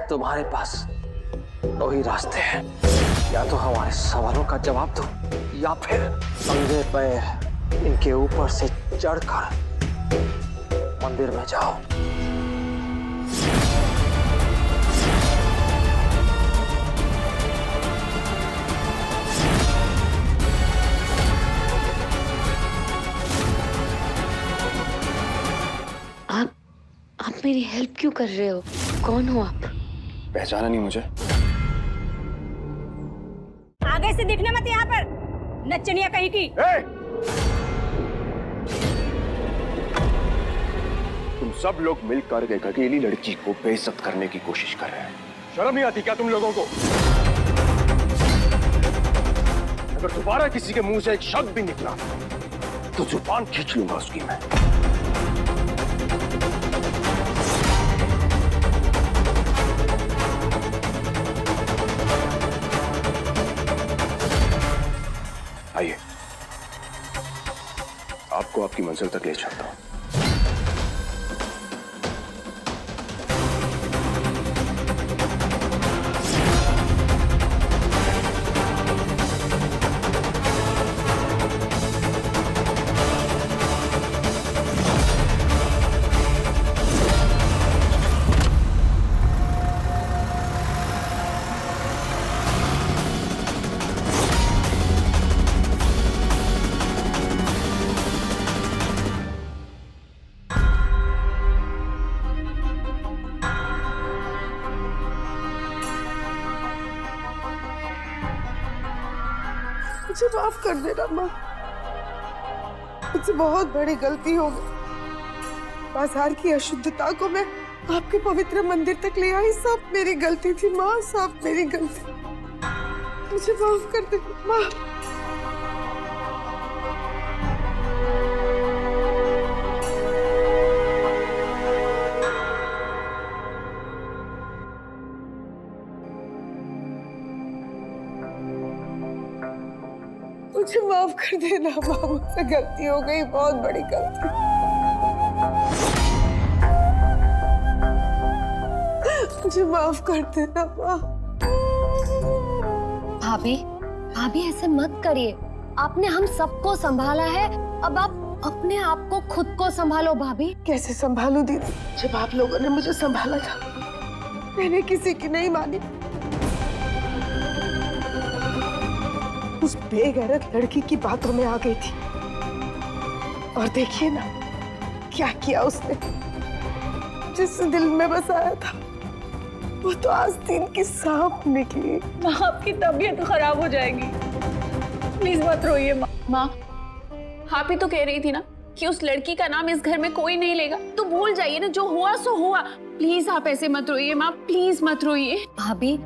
तुम्हारे पास दो ही रास्ते हैं, या तो हमारे सवालों का जवाब दो या फिर नंगे पैर इनके ऊपर से चढ़कर मंदिर में जाओ। आप मेरी हेल्प क्यों कर रहे हो? कौन हो आप? पहचाना नहीं मुझे? आगे से दिखने मत यहाँ पर, नचनिया कहीं की। तुम सब लोग मिलकर एक अकेली लड़की को बेइज्जत करने की कोशिश कर रहे हैं। शर्म नहीं आती क्या तुम लोगों को? अगर दोबारा किसी के मुंह से एक शब्द भी निकला तो जुबान खींच लूंगा उसकी मैं। आइए, आपको आपकी मंजिल तक ले चलता हूं। मुझे माफ कर देना माँ, मुझसे बहुत बड़ी गलती हो गई। बाजार की अशुद्धता को मैं आपके पवित्र मंदिर तक ले आई, सब मेरी गलती थी माँ, सब मेरी गलती। मुझे माफ कर देना माँ। मुझे माफ कर देना माँ, मुझसे गलती हो गई, बहुत बड़ी गलती। मुझे माफ कर देना माँ। भाभी, भाभी ऐसे मत करिए। आपने हम सबको संभाला है, अब आप अपने आप को खुद को संभालो भाभी। कैसे संभालूं दीदी? जब आप लोगों ने मुझे संभाला था मैंने किसी की नहीं मानी। उस बेगैरत लड़की की बातों में आ गई थी और देखिए ना क्या किया उसने। जिस दिल में बसाया था वो तो आस्तीन की सांप निकली। माँ, आपकी तबीयत खराब हो जाएगी, प्लीज मत रोइए माँ। माँ, आप ही तो कह रही थी ना कि उस लड़की का नाम इस घर में कोई नहीं लेगा, तो भूल जाइए ना, जो हुआ सो हुआ। प्लीज आप ऐसे मत रोइए माँ, प्लीज मत रोइए। भाभी,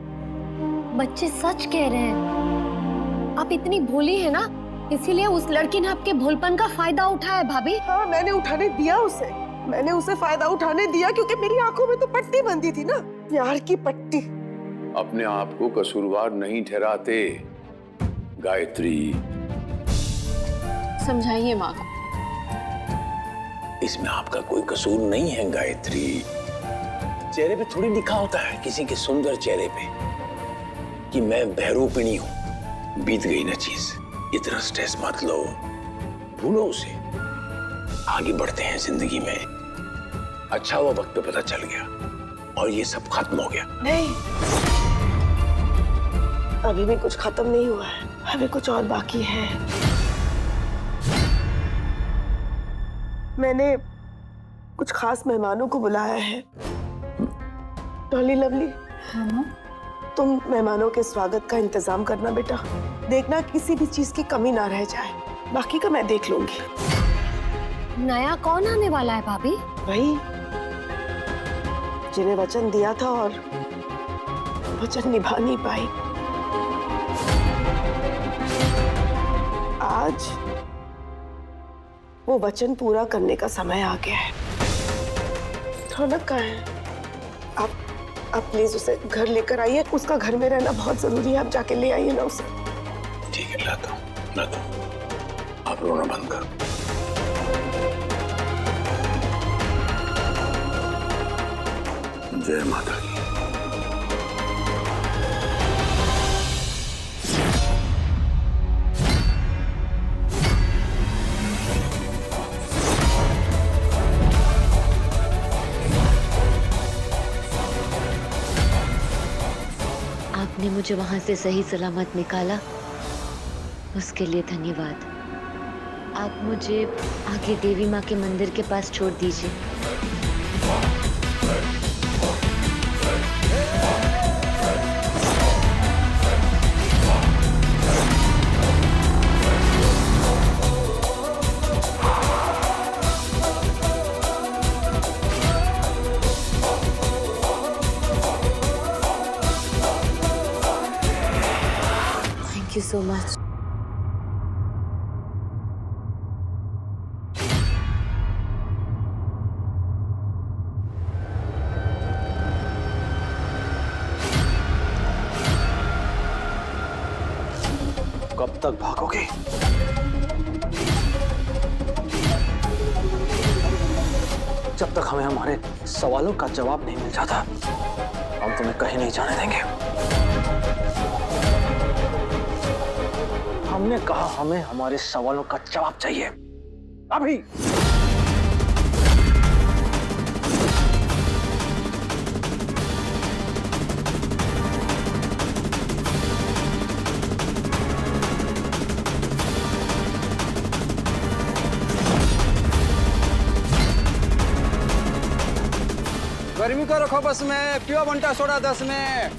बच्चे सच कह रहे हैं। आप इतनी भोली है ना, इसीलिए उस लड़की ने आपके भोलपन का फायदा उठाया भाभी। हाँ, मैंने उठाने दिया उसे, मैंने उसे फायदा उठाने दिया क्योंकि मेरी आंखों में तो पट्टी बंधी थी ना, प्यार की पट्टी। अपने आप को कसूरवार नहीं ठहराते गायत्री। समझाइए माँ को। इसमें आपका कोई कसूर नहीं है गायत्री। चेहरे पे थोड़ी लिखा होता है किसी के सुंदर चेहरे पे कि मैं बहरूपिणी हूं। बीत गई ना चीज, इतना स्ट्रेस मत लो, भूलो उसे। आगे बढ़ते हैं जिंदगी में। अच्छा हुआ वक्त पे पता चल गया और ये सब खत्म हो गया। नहीं, अभी भी कुछ खत्म नहीं हुआ है, अभी कुछ और बाकी है। मैंने कुछ खास मेहमानों को बुलाया है। डॉली लवली, तुम मेहमानों के स्वागत का इंतजाम करना बेटा। देखना किसी भी चीज की कमी ना रह जाए, बाकी का मैं देख लूंगी। नया कौन आने वाला है भाभी? वही जिन्हें वचन दिया था और वचन निभा नहीं पाई। आज वो वचन पूरा करने का समय आ गया है। रौनक कहाँ है? आप प्लीज उसे घर लेकर आइए, उसका घर में रहना बहुत जरूरी है। आप जाके ले आइए ना उसे। ठीक है, लाता हूं। आप रोना बंद करो। जय माता की। आपने मुझे वहां से सही सलामत निकाला, उसके लिए धन्यवाद। आप मुझे आगे देवी माँ के मंदिर के पास छोड़ दीजिए। Thank you so much. कब तक भागोगे? जब तक हमें हमारे सवालों का जवाब नहीं मिल जाता, हम तुम्हें कहीं नहीं जाने देंगे। हमने कहा हमें हमारे सवालों का जवाब चाहिए अभी। गर्मी को रखो बस में, पियो बंटा सोडा 10 में।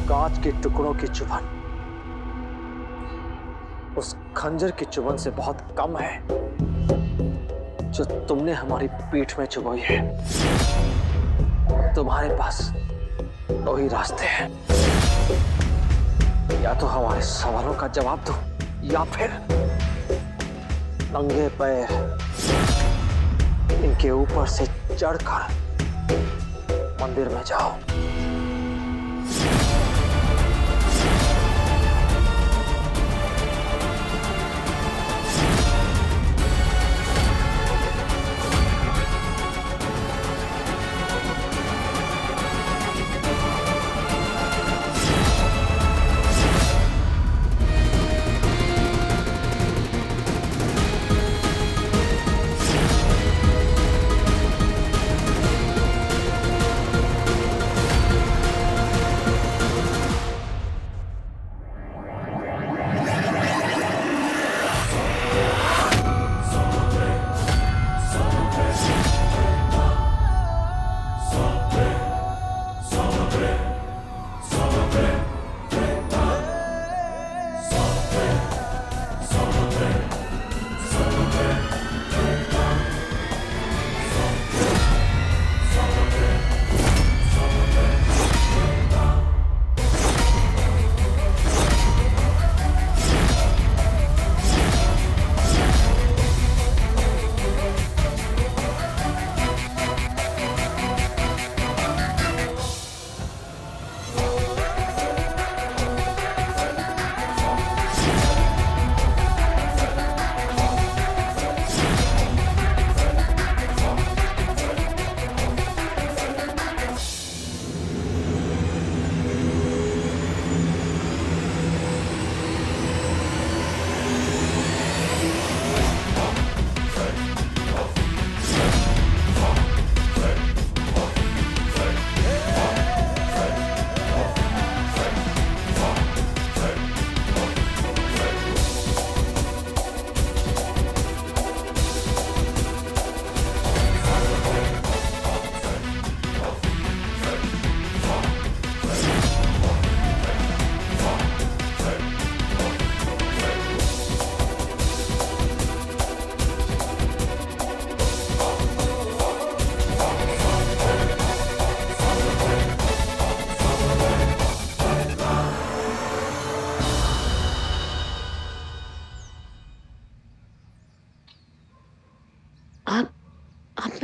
कांच के टुकड़ों की चुभन उस खंजर की चुभन से बहुत कम है जो तुमने हमारी पीठ में चुभोई है। तुम्हारे पास दो ही रास्ते हैं, या तो हमारे सवालों का जवाब दो या फिर नंगे पैर इनके ऊपर से चढ़कर मंदिर में जाओ।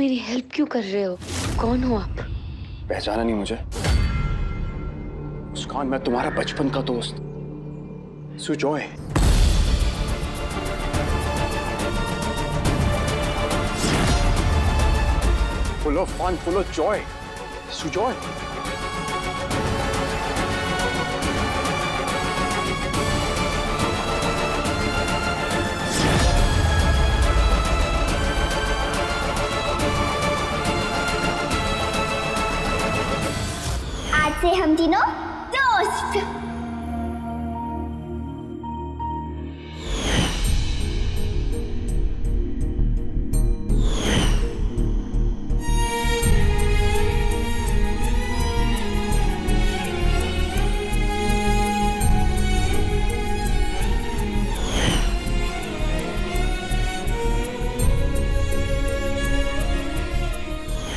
मेरी हेल्प क्यों कर रहे हो? कौन हो आप? पहचाना नहीं मुझे? मुस्कान, मैं तुम्हारा बचपन का दोस्त Sujoy. Full of fun, full of joy, Sujoy. आज से हम तीनों दोस्त।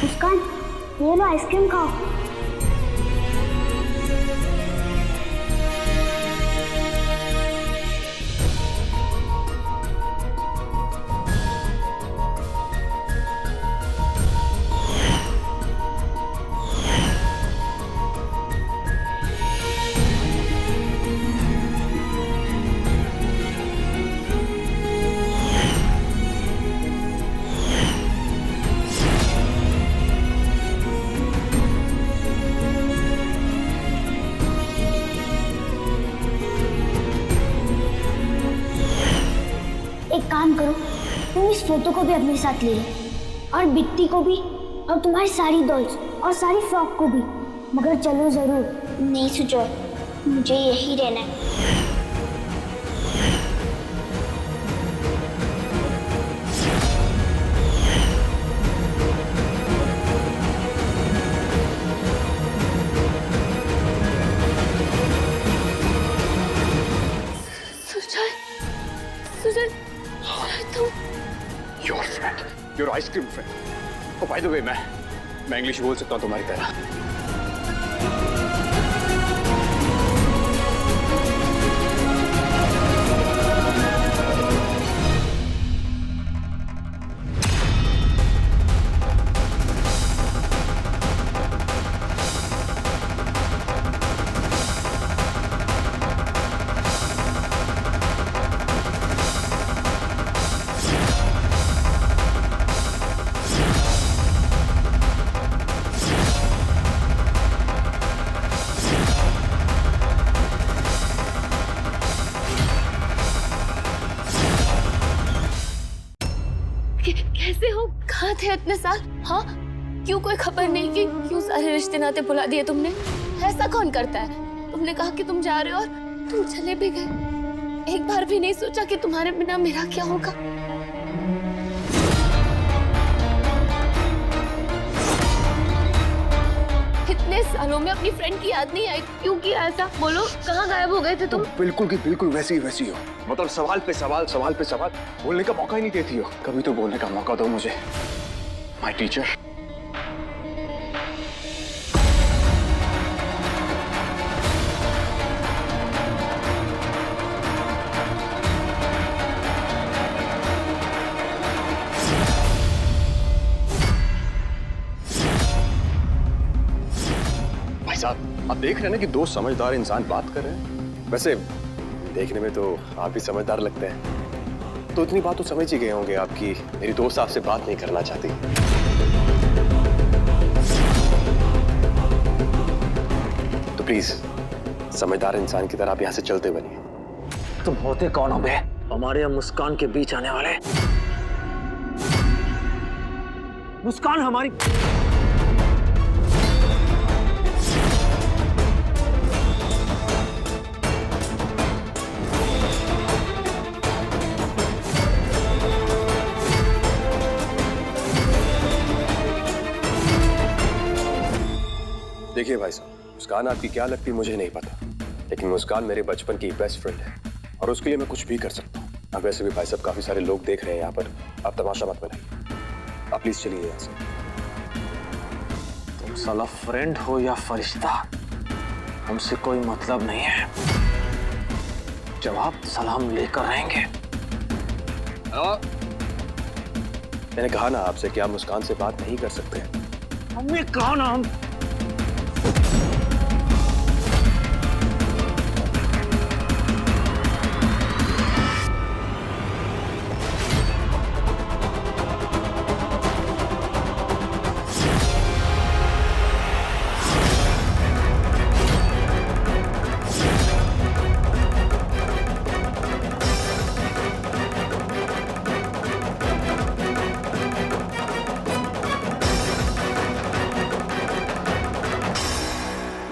मुस्कान, ये लो आइसक्रीम खाओ। एक काम करो, तुम इस फोटो को भी अपने साथ ले लो, और बिट्टी को भी, और तुम्हारी सारी डॉल्स और सारी फ्रॉक को भी। मगर चलो जरूर। नहीं सुजॉय, मुझे यही रहना है। सुजॉय, सुजॉय, तुम your friend, your ice cream friend. Oh by the way, मैं इंग्लिश बोल सकता हूँ तुम्हारी तरह। कैसे हो? कहाँ थे इतने साल? हाँ, क्यों कोई खबर नहीं कि क्यों सारे रिश्ते नाते भुला दिए तुमने? ऐसा कौन करता है? तुमने कहा कि तुम जा रहे हो और तुम चले भी गए। एक बार भी नहीं सोचा कि तुम्हारे बिना मेरा क्या होगा? इतने सालों में अपनी फ्रेंड की याद नहीं आई, क्यों किया ऐसा? बोलो, कहाँ गायब हो गए थे तुम? बिल्कुल की बिल्कुल वैसी हो। मतलब सवाल पे सवाल, सवाल पे सवाल, बोलने का मौका ही नहीं देती हो। कभी तो बोलने का मौका दो मुझे, माय टीचर। भाई साहब, आप देख रहे हैं ना कि दो समझदार इंसान बात कर रहे हैं। वैसे देखने में तो आप भी समझदार लगते हैं, तो इतनी बात तो समझ ही गए होंगे आपकी मेरी दोस्त आपसे बात नहीं करना चाहती। तो प्लीज समझदार इंसान की तरह आप यहाँ से चलते बनिए। तुम होते कौन हो बे? हमारे और मुस्कान के बीच आने वाले? मुस्कान हमारी देखिए भाई साहब, मुस्कान आपकी क्या लगती है मुझे नहीं पता, लेकिन मुस्कान मेरे बचपन की बेस्ट फ्रेंड है और उसके लिए मैं कुछ भी कर सकता हूँ। अब वैसे भी भाई साहब काफी सारे लोग देख रहे हैं यहाँ पर, आप तमाशा मत बनाइए। आप प्लीज चलिए यहाँ से। तुम साला फ्रेंड हो या फरिश्ता, हमसे कोई मतलब नहीं है। जवाब सलाम लेकर रहेंगे। मैंने कहा ना आपसे कि आप मुस्कान से बात नहीं कर सकते। हमने कहा ना हम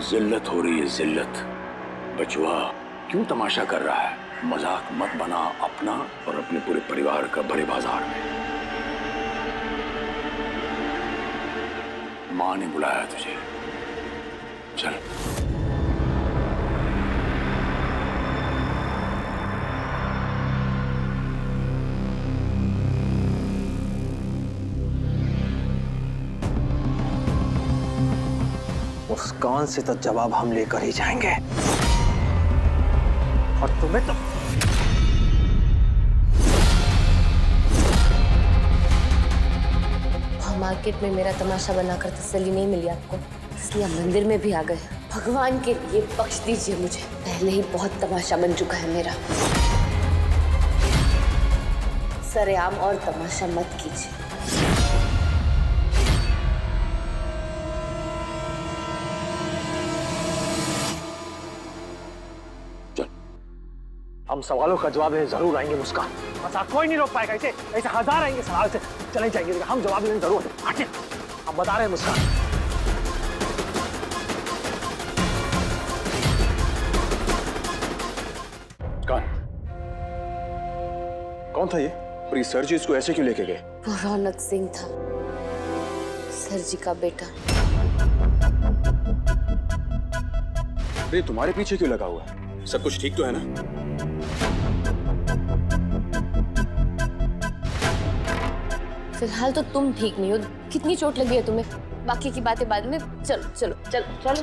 जिल्लत हो रही है, जिल्लत। बचवा क्यों तमाशा कर रहा है? मजाक मत बना अपना और अपने पूरे परिवार का बड़े बाजार में। माँ ने बुलाया तुझे, चल। मुस्कान से तो जवाब हम लेकर ही जाएंगे और तुम्हें तो मार्केट में मेरा तमाशा बनाकर तसल्ली नहीं मिली आपको, इसलिए मंदिर में भी आ गए। भगवान के लिए बख्श दीजिए मुझे, पहले ही बहुत तमाशा बन चुका है मेरा। सरेआम और तमाशा मत कीजिए। हम सवालों का जवाब देने जरूर आएंगे मुस्कान। बस कोई नहीं रोक पाएगा। ऐसे ऐसे हजार आएंगे सवाल से चले जाएंगे, लेकिन हम जवाब देने जरूर आएंगे। हम बता रहे हैं मुस्कान। कौन था ये? और ये सर जी इसको ऐसे क्यों लेके गए? वो रौनक सिंह था, सर जी का बेटा। ये तुम्हारे पीछे क्यों लगा हुआ है? सब कुछ ठीक तो है ना? फिलहाल तो तुम ठीक नहीं हो। कितनी चोट लगी है तुम्हें? बाकी की बातें बाद में। चलो चलो चलो चलो।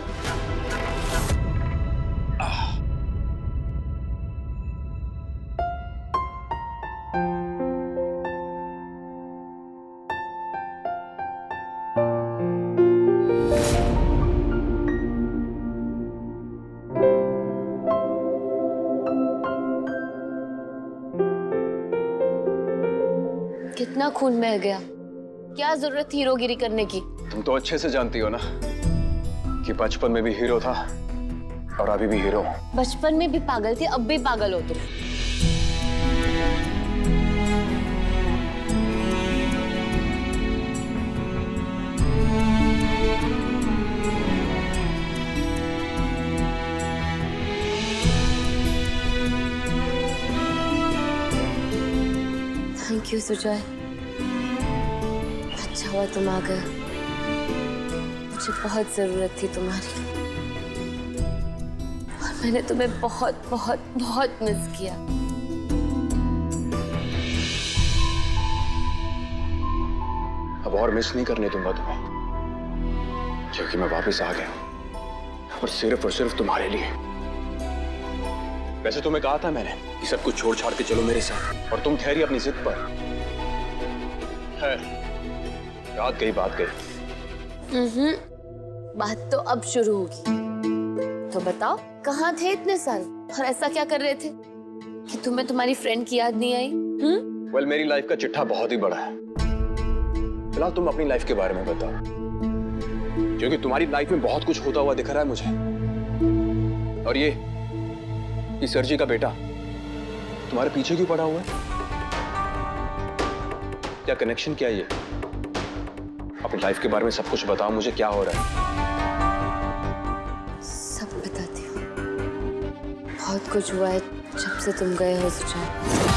कितना खून बह गया, क्या जरूरत थी हीरोगिरी करने की? तुम तो अच्छे से जानती हो ना कि बचपन में भी हीरो था और अभी भी हीरो हूं। बचपन में भी पागल थे, अब भी पागल हो तुम। थैंक यू सुजय, अच्छा हुआ तुम आ गए। मुझे बहुत जरूरत थी तुम्हारी और मैंने तुम्हें बहुत बहुत बहुत मिस किया। अब और मिस नहीं करने दूंगा तुम्हें, क्योंकि मैं वापस आ गया हूं और सिर्फ तुम्हारे लिए। वैसे तुम्हें कहा था मैंने कि सब कुछ छोड़ छाड़ के चलो मेरे साथ, और तुम ठहरी अपनी जिद पर। है, बात गई। बात तो अब शुरू होगी। तो बताओ, कहाँ थे इतने साल और ऐसा क्या कर रहे थे कि तुम्हें तुम्हारी फ्रेंड की याद नहीं आई? वेल, मेरी लाइफ का चिट्ठा बहुत ही बड़ा है। फिलहाल तुम अपनी लाइफ के बारे में बताओ, क्योंकि तुम्हारी लाइफ में बहुत कुछ होता हुआ दिख रहा है मुझे। और ये सर जी का बेटा तुम्हारे पीछे क्यों पड़ा हुआ है? क्या कनेक्शन क्या है ये? अपनी लाइफ के बारे में सब कुछ बताओ मुझे, क्या हो रहा है? सब बताती हूँ। बहुत कुछ हुआ है जब से तुम गए हो सुजय।